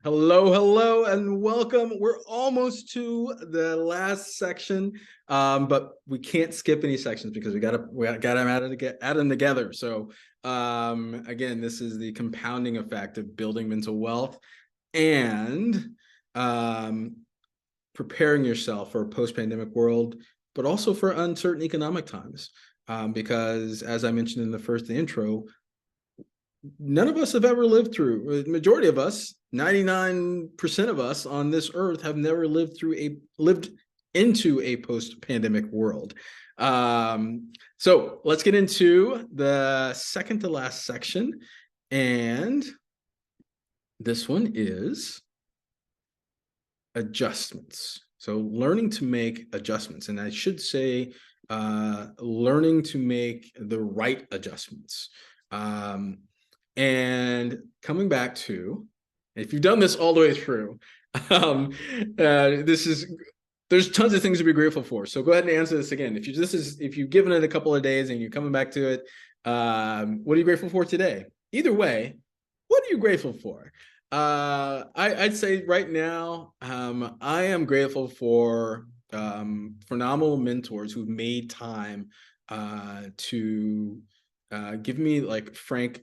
Hello, hello, and welcome. We're almost to the last section, but we can't skip any sections because we gotta add them together. So, again, this is the compounding effect of building mental wealth and um, preparing yourself for a post-pandemic world, but also for uncertain economic times. Because, as I mentioned in the first intro, none of us have ever lived through, the majority of us, 99% of us on this earth have never lived into a post-pandemic world. So let's get into the second to last section. And this one is adjustments. So learning to make adjustments. And I should say, learning to make the right adjustments. And coming back to, if you've done this all the way through, there's tons of things to be grateful for. So go ahead and answer this again. If you've given it a couple of days and you're coming back to it, what are you grateful for today? Either way, what are you grateful for? I'd say right now, I am grateful for phenomenal mentors who've made time to give me frank,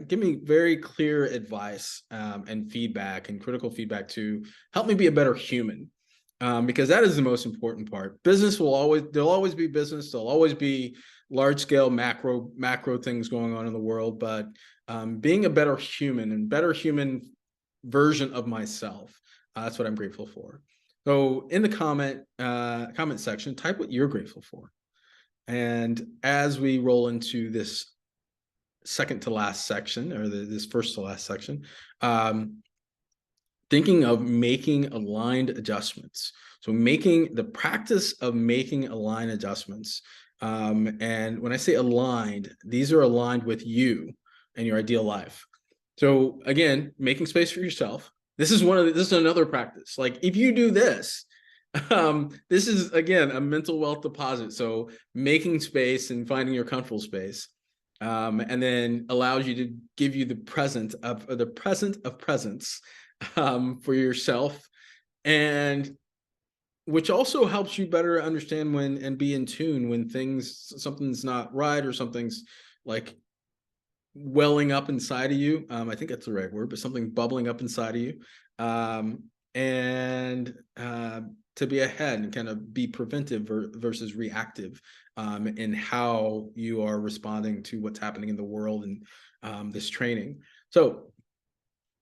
give me very clear advice and feedback and critical feedback to help me be a better human. Because that is the most important part. There'll always be business. There'll always be large scale macro things going on in the world, but being a better human and better human version of myself, that's what I'm grateful for. So in the comment section, type what you're grateful for. And as we roll into this second to last section, or this first to last section, thinking of making aligned adjustments. So making the practice of making aligned adjustments. And when I say aligned, these are aligned with you and your ideal life. So again, making space for yourself. This is another practice. Like if you do this, this is again a mental wealth deposit. So making space and finding your comfortable space, and then allows you to give you the present of presence for yourself, and which also helps you better understand and be in tune when something's not right or something's like welling up inside of you. I think that's the right word, but something bubbling up inside of you, and to be ahead and kind of be preventive versus reactive in how you are responding to what's happening in the world and this training. So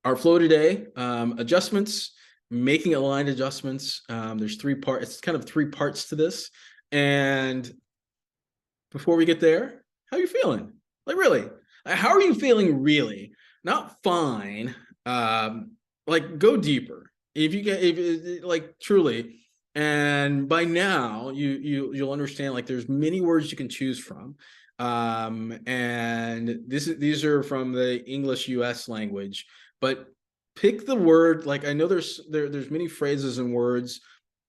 our flow today, adjustments, making aligned adjustments. There's three parts. It's kind of three parts to this. And before we get there, how are you feeling? Like really? How are you feeling really? Not fine. Like go deeper. If like truly, and by now you'll understand like there's many words you can choose from. And these are from the English US language, but pick the word. Like I know there's many phrases and words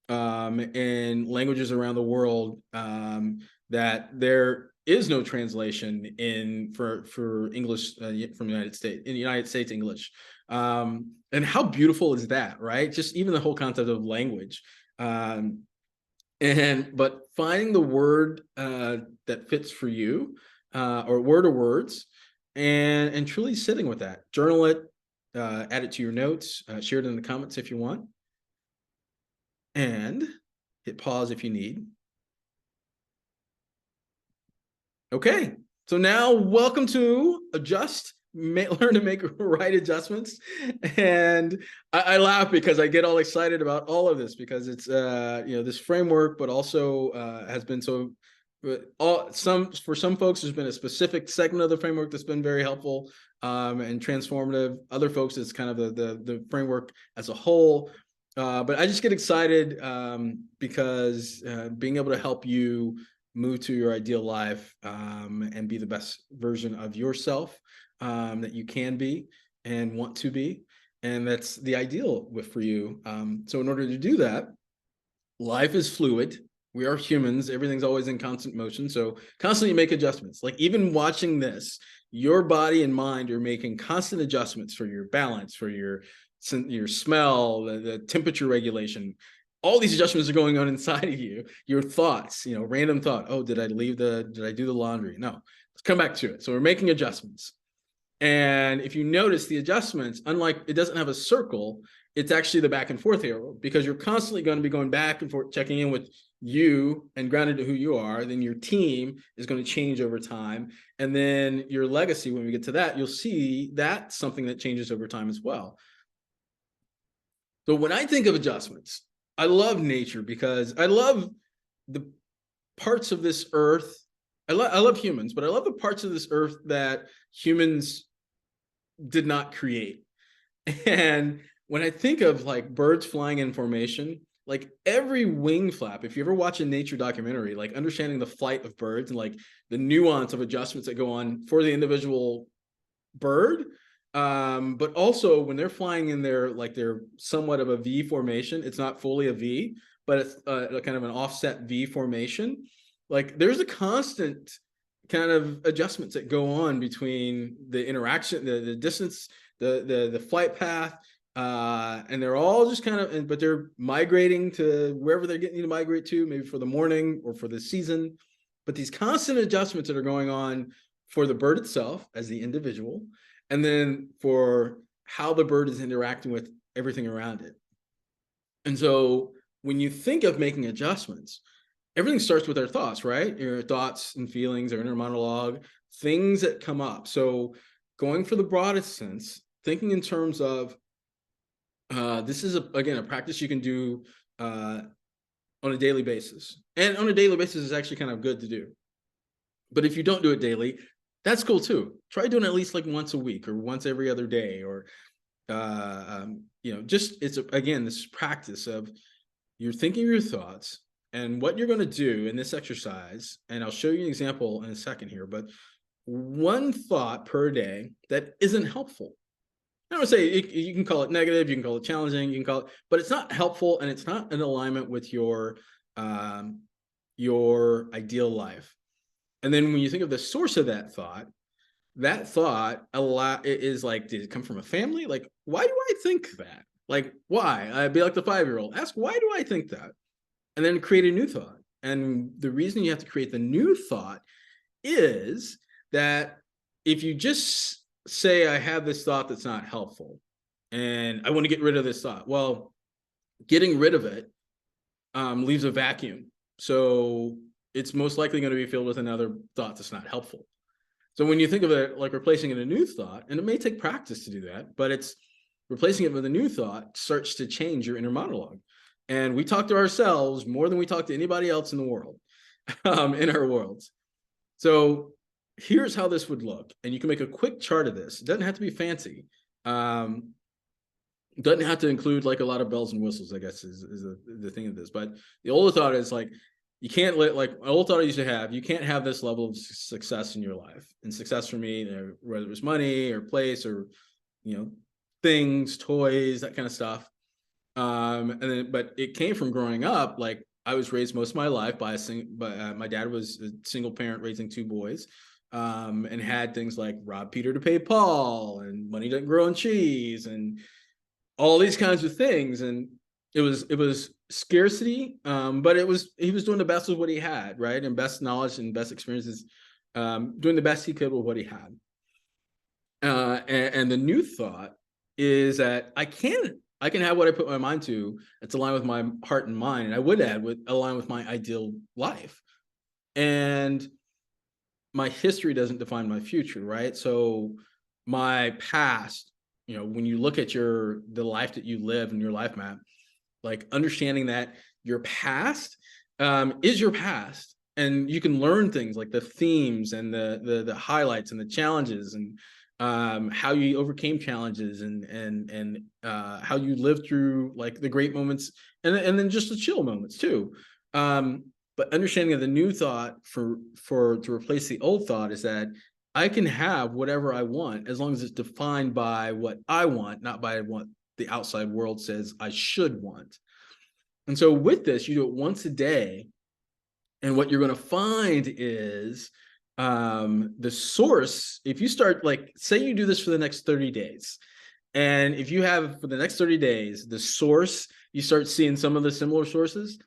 in languages around the world that there is no translation in for English from the United States English. And how beautiful is that, right? Just even the whole concept of language. But finding the word that fits for you, or word or words, and truly sitting with that. Journal it, add it to your notes, share it in the comments if you want, and hit pause if you need. Okay, so now welcome to learn to make right adjustments. And I laugh because I get all excited about all of this because it's this framework, but also has been so for some folks there's been a specific segment of the framework that's been very helpful and transformative. Other folks it's kind of the framework as a whole. But I just get excited because being able to help you move to your ideal life and be the best version of yourself that you can be and want to be. And that's the ideal for you. So in order to do that, life is fluid. We are humans. Everything's always in constant motion. So constantly make adjustments. Like even watching this, your body and mind are making constant adjustments for your balance, for your your smell, the temperature regulation. All these adjustments are going on inside of you. Your thoughts, random thought. Oh, did I do the laundry? No, let's come back to it. So we're making adjustments. And if you notice the adjustments, unlike it doesn't have a circle, it's actually the back and forth arrow, because you're constantly going to be going back and forth, checking in with you and grounded to who you are. Then your team is going to change over time. And then your legacy, when we get to that, you'll see that's something that changes over time as well. So when I think of adjustments, I love nature because I love the parts of this earth. I love humans, but I love the parts of this earth that humans did not create. And when I think of like birds flying in formation, like every wing flap, if you ever watch a nature documentary, like understanding the flight of birds and like the nuance of adjustments that go on for the individual bird, but also when they're flying in their they're somewhat of a V formation. It's not fully a V, but it's a kind of an offset V formation. Like there's a constant kind of adjustments that go on between the interaction, the distance, the flight path, and they're all just kind of, but they're migrating to wherever they're getting to migrate to, maybe for the morning or for the season. But these constant adjustments that are going on for the bird itself as the individual, and then for how the bird is interacting with everything around it. And so when you think of making adjustments, everything starts with our thoughts, right? Your thoughts and feelings, our inner monologue, things that come up. So going for the broadest sense, thinking in terms of this is, again, a practice you can do on a daily basis. And on a daily basis is actually kind of good to do. But if you don't do it daily, that's cool too. Try doing it at least like once a week or once every other day, or just again, this practice of you're thinking your thoughts. And what you're going to do in this exercise, and I'll show you an example in a second here, but one thought per day that isn't helpful. I don't want to say you can call it negative, you can call it challenging, you can call it, but it's not helpful and it's not in alignment with your ideal life. And then when you think of the source of that thought is like, did it come from a family? Like, why do I think that? Like, why? I'd be like the 5-year-old. Ask, why do I think that? And then create a new thought. And the reason you have to create the new thought is that if you just say, I have this thought that's not helpful and I want to get rid of this thought, well, getting rid of it leaves a vacuum. So it's most likely going to be filled with another thought that's not helpful. So when you think of it like replacing it a new thought, and it may take practice to do that, but it's replacing it with a new thought starts to change your inner monologue. And we talk to ourselves more than we talk to anybody else in the world, in our worlds. So here's how this would look. And you can make a quick chart of this. It doesn't have to be fancy. It doesn't have to include like a lot of bells and whistles, I guess is the thing of this. But the old thought is like, you can't let, like my old thought I used to have, you can't have this level of success in your life. And success for me, whether it was money or place or, things, toys, that kind of stuff. But it came from growing up. Like I was raised most of my life by my dad was a single parent raising 2 boys, and had things like rob Peter to pay Paul and money doesn't grow on trees and all these kinds of things. And it was scarcity, but he was doing the best with what he had, right? And best knowledge and best experiences, doing the best he could with what he had. And the new thought is that I can have what I put my mind to. It's aligned with my heart and mind. And I would add align with my ideal life. And my history doesn't define my future, right? So my past, when you look at the life that you live in your life map, like understanding that your past is your past, and you can learn things like the themes and the highlights and the challenges and how you overcame challenges and how you lived through like the great moments and then just the chill moments too. But understanding of the new thought to replace the old thought is that I can have whatever I want as long as it's defined by what I want, not by what the outside world says I should want. And so with this, you do it once a day. And what you're going to find is the source. If you start, like, say you do this for the next 30 days And if you have for the next 30 days, the source, you start seeing some of the similar sources,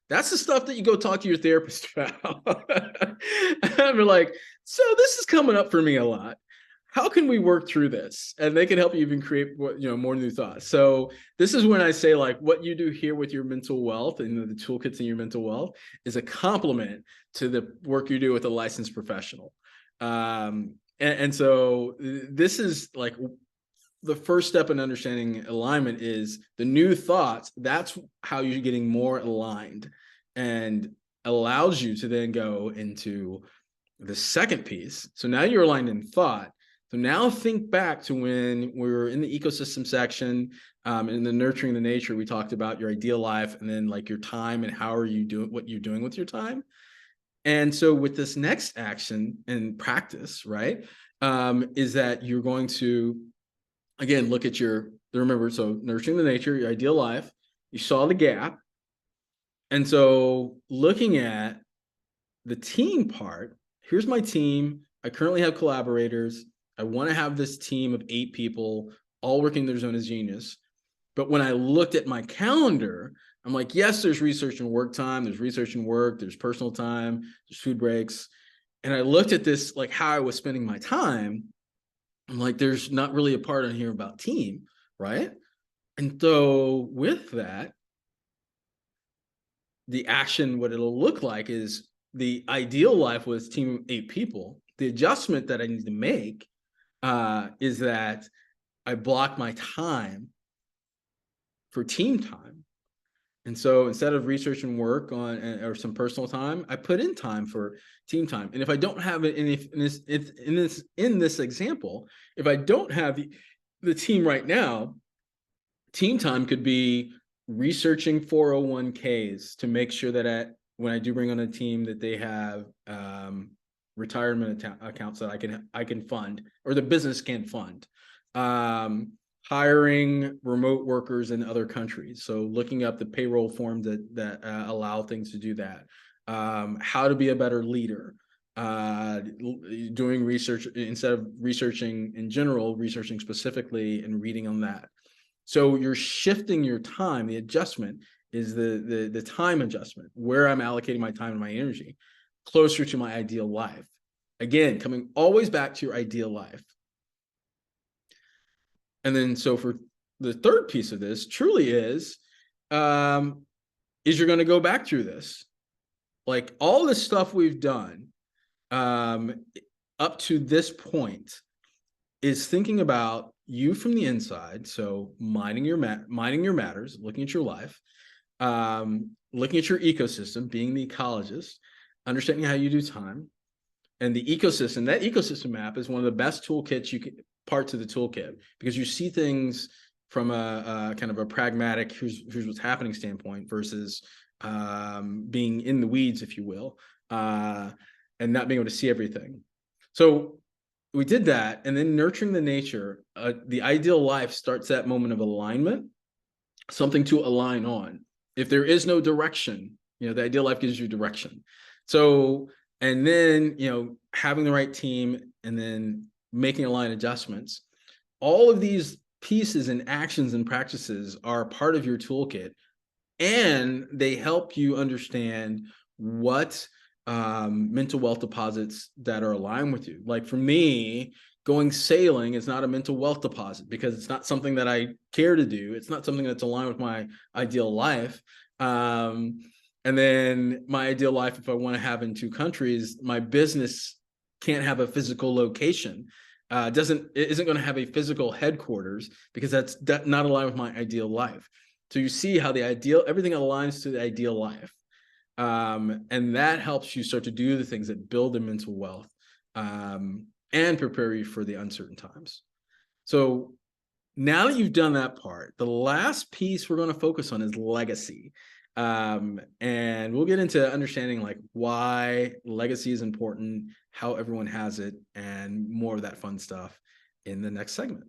that's the stuff that you go talk to your therapist about. And we're like, so this is coming up for me a lot. How can we work through this? And they can help you even create what, more new thoughts. So this is when I say, like, what you do here with your mental wealth and the toolkits in your mental wealth is a complement to the work you do with a licensed professional. And so this is like the first step in understanding alignment is the new thoughts. That's how you're getting more aligned, and allows you to then go into the second piece. So now you're aligned in thought. So now think back to when we were in the ecosystem section, in the nurturing the nature, we talked about your ideal life, and then like your time and how are you doing, what you're doing with your time. And so with this next action and practice, right, is that you're going to, again, look at remember, so nurturing the nature, your ideal life, you saw the gap. And so looking at the team part, here's my team. I currently have collaborators. I want to have this team of 8 people all working their zone of genius. But when I looked at my calendar, I'm like, yes, there's research and work time. There's research and work. There's personal time. There's food breaks. And I looked at this, like how I was spending my time. I'm like, there's not really a part on here about team, right? And so with that, the action, what it'll look like is the ideal life was team of 8 people. The adjustment that I need to make is that I block my time for team time. And so instead of research and work on or some personal time, I put in time for team time. And if I don't have it in this example, if I don't have the team right now, team time could be researching 401ks to make sure that when I do bring on a team that they have retirement accounts that I can fund, or the business can fund. Hiring remote workers in other countries. So looking up the payroll forms that allow things to do that. How to be a better leader. Doing research instead of researching in general, researching specifically and reading on that. So you're shifting your time. The adjustment is the time adjustment, where I'm allocating my time and my energy closer to my ideal life. Again, coming always back to your ideal life. And then, so for the third piece of this truly is you're going to go back through this. Like all the stuff we've done up to this point is thinking about you from the inside. So minding your matters, looking at your life, looking at your ecosystem, being the ecologist, understanding how you do time, and the ecosystem. That ecosystem map is one of the best toolkits parts of the toolkit, because you see things from a kind of a pragmatic, here's what's happening standpoint versus being in the weeds, if you will, and not being able to see everything. So we did that, and then nurturing the nature, the ideal life starts that moment of alignment, something to align on. If there is no direction, the ideal life gives you direction. So, and then, having the right team, and then making aligned adjustments. All of these pieces and actions and practices are part of your toolkit, and they help you understand what mental wealth deposits that are aligned with you. Like for me, going sailing is not a mental wealth deposit because it's not something that I care to do. It's not something that's aligned with my ideal life. And then my ideal life, if I want to have in 2 countries, my business can't have a physical location. It isn't going to have a physical headquarters because that's not aligned with my ideal life. So you see how everything aligns to the ideal life. And that helps you start to do the things that build the mental wealth and prepare you for the uncertain times. So now that you've done that part, the last piece we're going to focus on is legacy. And we'll get into understanding like why legacy is important, how everyone has it, and more of that fun stuff in the next segment.